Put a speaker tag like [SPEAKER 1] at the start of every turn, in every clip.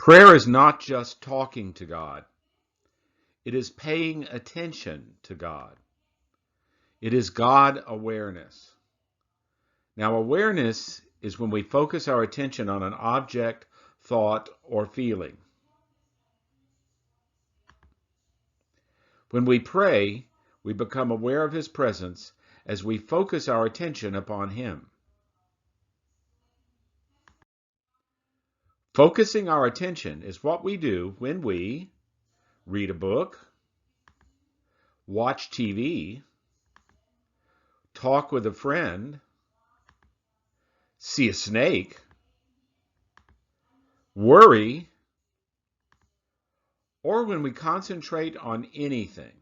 [SPEAKER 1] Prayer is not just talking to God. It is paying attention to God. It is God awareness. Now, awareness is when we focus our attention on an object, thought, or feeling. When we pray, we become aware of His presence as we focus our attention upon Him. Focusing our attention is what we do when we read a book, watch TV, talk with a friend, see a snake, worry, or when we concentrate on anything.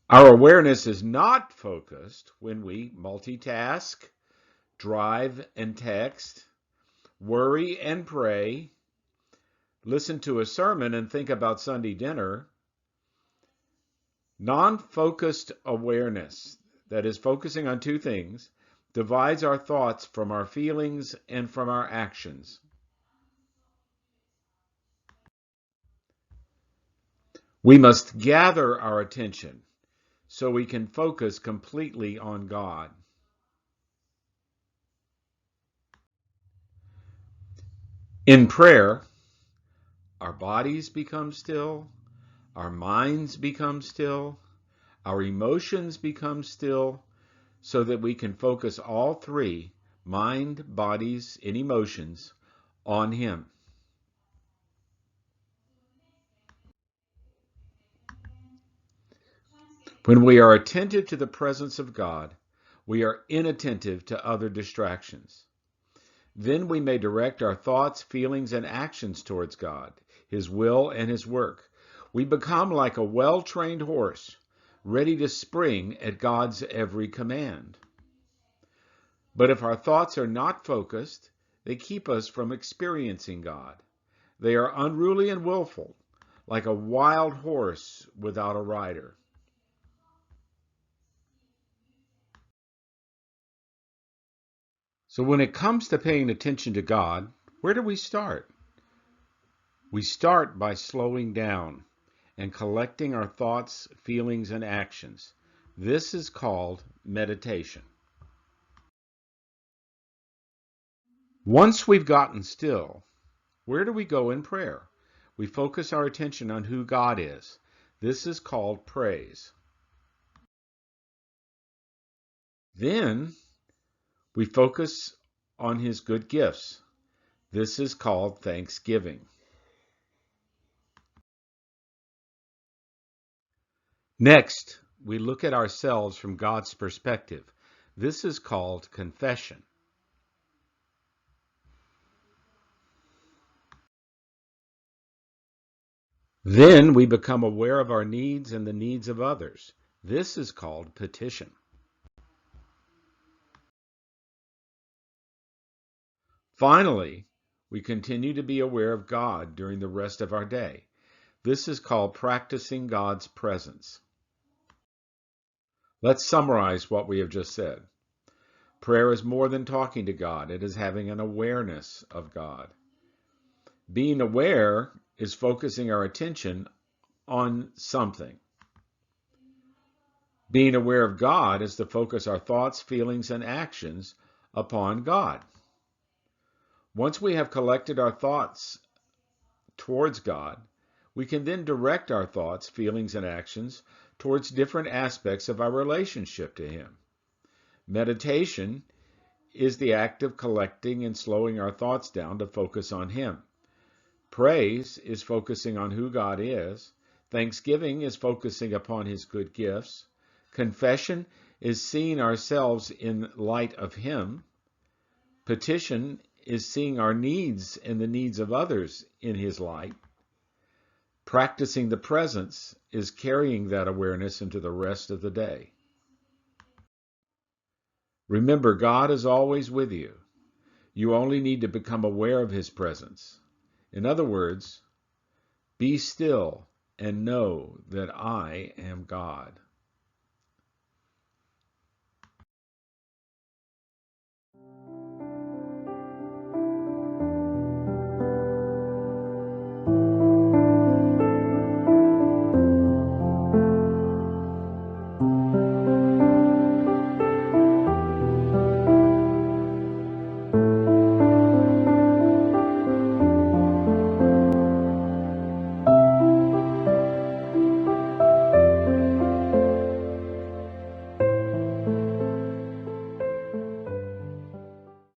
[SPEAKER 1] Our awareness is not focused when we multitask, drive and text, worry and pray, listen to a sermon and think about Sunday dinner. Non-focused awareness, that is focusing on two things, divides our thoughts from our feelings and from our actions. We must gather our attention so we can focus completely on God. In prayer, our bodies become still, our minds become still, our emotions become still, so that we can focus all three, mind, bodies, and emotions, on Him. When we are attentive to the presence of God, we are inattentive to other distractions. Then we may direct our thoughts, feelings, and actions towards God, His will, and His work. We become like a well-trained horse, ready to spring at God's every command. But if our thoughts are not focused, they keep us from experiencing God. They are unruly and willful, like a wild horse without a rider. So when it comes to paying attention to God, where do we start? We start by slowing down and collecting our thoughts, feelings, and actions. This is called meditation. Once we've gotten still, where do we go in prayer? We focus our attention on who God is. This is called praise. Then we focus on His good gifts. This is called thanksgiving. Next, we look at ourselves from God's perspective. This is called confession. Then we become aware of our needs and the needs of others. This is called petition. Finally, we continue to be aware of God during the rest of our day. This is called practicing God's presence. Let's summarize what we have just said. Prayer is more than talking to God. It is having an awareness of God. Being aware is focusing our attention on something. Being aware of God is to focus our thoughts, feelings, and actions upon God. Once we have collected our thoughts towards God, we can then direct our thoughts, feelings, and actions towards different aspects of our relationship to Him. Meditation is the act of collecting and slowing our thoughts down to focus on Him. Praise is focusing on who God is. Thanksgiving is focusing upon His good gifts. Confession is seeing ourselves in light of Him. Petition is seeing our needs and the needs of others in His light. Practicing the presence is carrying that awareness into the rest of the day. Remember, God is always with you. You only need to become aware of His presence. In other words, be still and know that I am God.